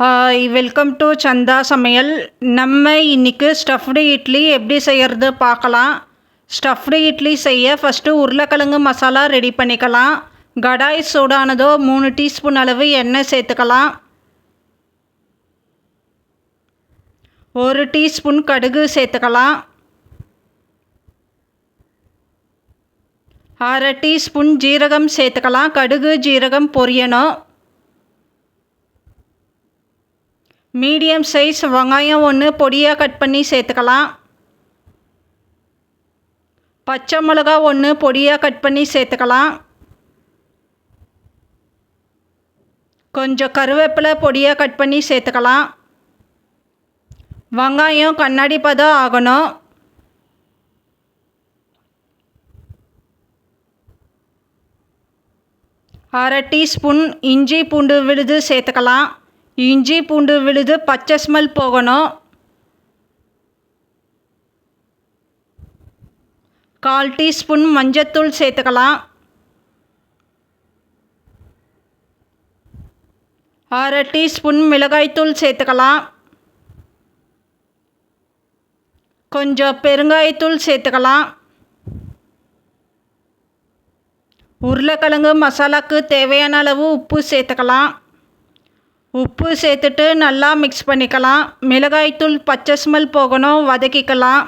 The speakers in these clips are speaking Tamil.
ஹாய், வெல்கம் டு சந்தா சமையல். நம்ம இன்றைக்கி ஸ்டஃப்டு இட்லி எப்படி செய்கிறது பார்க்கலாம். ஸ்டஃப்டு இட்லி செய்ய ஃபஸ்ட்டு உருளைக்கிழங்கு மசாலா ரெடி பண்ணிக்கலாம். கடாய் சூடானதோ 3 டீஸ்பூன் அளவு எண்ணெய் சேர்த்துக்கலாம். 1 டீஸ்பூன் கடுகு சேர்த்துக்கலாம். 1/2 டீஸ்பூன் ஜீரகம் சேர்த்துக்கலாம். கடுகு ஜீரகம் பொரியணும். மீடியம் சைஸ் வெங்காயம் 1 பொடியாக கட் பண்ணி சேர்த்துக்கலாம். பச்சை மிளகா 1 பொடியாக கட் பண்ணி சேர்த்துக்கலாம். கொஞ்சம் கருவேப்பிலை பொடியாக கட் பண்ணி சேர்த்துக்கலாம். வெங்காயம் கண்ணாடி பதம் ஆகணும். அரை டீஸ்பூன் இஞ்சி பூண்டு விழுது சேர்த்துக்கலாம். இஞ்சி பூண்டு விழுது பச்சை ஸ்மெல் போகணும். 1/4 டீஸ்பூன் மஞ்சத்தூள் சேர்த்துக்கலாம். 1/2 டீஸ்பூன் மிளகாய்த்தூள் சேர்த்துக்கலாம். கொஞ்சம் பெருங்காயத்தூள் சேர்த்துக்கலாம். உருளைக்கிழங்கு மசாலாவுக்கு தேவையான அளவு உப்பு சேர்த்துக்கலாம். உப்பு சேர்த்துட்டு நல்லா மிக்ஸ் பண்ணிக்கலாம். மிளகாய்த்தூள் பச்சை ஸ்மெல் போகணும், வதக்கிக்கலாம்.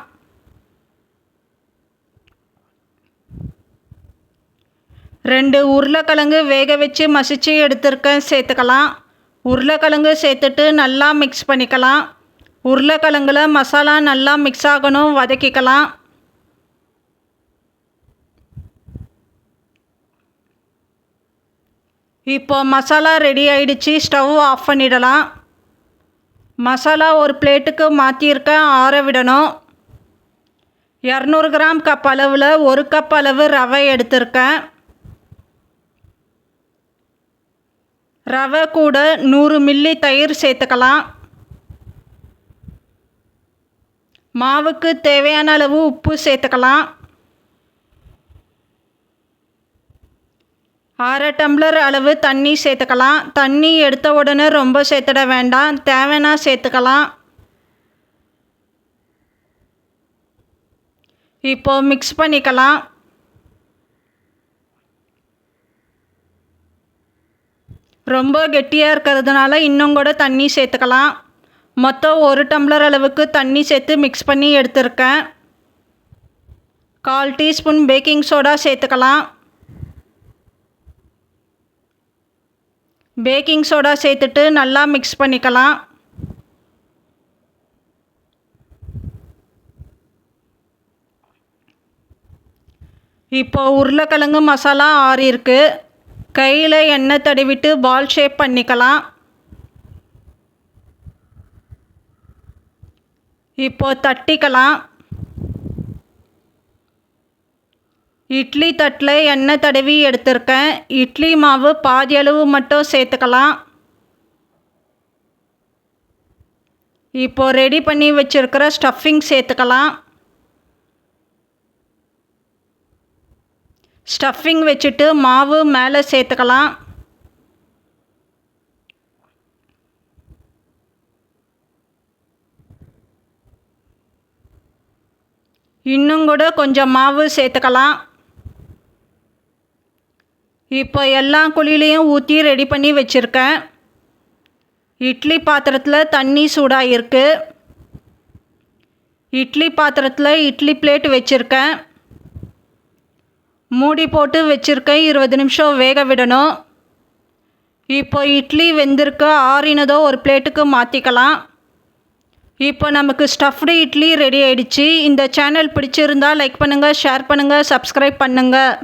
ரெண்டு உருளைக்கிழங்கு வேக வச்சு மசிச்சு எடுத்துருக்கேன், சேர்த்துக்கலாம். உருளைக்கிழங்கு சேர்த்துட்டு நல்லா மிக்ஸ் பண்ணிக்கலாம். உருளைக்கிழங்குல மசாலா நல்லா மிக்ஸ் ஆகணும், வதக்கிக்கலாம். இப்போ மசாலா ரெடி ஆயிடுச்சு. ஸ்டவ் ஆஃப் பண்ணிடலாம். மசாலா ஒரு பிளேட்டுக்கு மாற்றியிருக்கேன், ஆற விடணும். 200 கிராம் கப் அளவில் 1 கப் அளவு ரவை எடுத்திருக்கேன். ரவை கூட 100 மில்லி தயிர் சேர்த்துக்கலாம். மாவுக்கு தேவையான அளவு உப்பு சேர்த்துக்கலாம். 1/2 டம்ளர் அளவு தண்ணி சேர்த்துக்கலாம். தண்ணி எடுத்த உடனே ரொம்ப சேர்த்துட வேண்டாம், தேவைன்னா சேர்த்துக்கலாம். இப்போ மிக்ஸ் பண்ணிக்கலாம். ரொம்ப கெட்டியாக இருக்கிறதுனால இன்னும் கூட தண்ணி சேர்த்துக்கலாம். மொத்தம் 1 டம்ளர் அளவுக்கு தண்ணி சேர்த்து மிக்ஸ் பண்ணி எடுத்துருக்கேன். 1/4 டீஸ்பூன் பேக்கிங் சோடா சேர்த்துக்கலாம். பேக்கிங் சோடா சேர்த்துட்டு நல்லா மிக்ஸ் பண்ணிக்கலாம். இப்போ உருளைக்கிழங்கு மசாலா ஆறியிருக்கு. கையில் எண்ணெய் தடவிட்டு பால் ஷேப் பண்ணிக்கலாம். இப்போ தட்டிக்கலாம். இட்லி தட்டில் எண்ணெய் தடவி எடுத்திருக்கேன். இட்லி மாவு பாதி அளவு மட்டும் சேர்த்துக்கலாம். இப்போ ரெடி பண்ணி வச்சுருக்கிற ஸ்டஃபிங் சேர்த்துக்கலாம். ஸ்டஃபிங் வச்சுட்டு மாவு மேலே சேர்த்துக்கலாம். இன்னும் கூட கொஞ்சம் மாவு சேர்த்துக்கலாம். இப்போ எல்லா குழிலையும் ஊற்றி ரெடி பண்ணி வச்சுருக்கேன். இட்லி பாத்திரத்தில் தண்ணி சூடாகிருக்கு. இட்லி பாத்திரத்தில் இட்லி பிளேட் வச்சுருக்கேன். மூடி போட்டு வச்சுருக்கேன். 20 நிமிஷம் வேக விடணும். இப்போ இட்லி வெந்திருக்கு. ஆறினதோ ஒரு பிளேட்டுக்கு மாற்றிக்கலாம். இப்போ நமக்கு ஸ்டஃப்டு இட்லி ரெடி ஆயிடுச்சு. இந்த சேனல் பிடிச்சிருந்தால் லைக் பண்ணுங்கள், ஷேர் பண்ணுங்கள், சப்ஸ்கிரைப் பண்ணுங்கள்.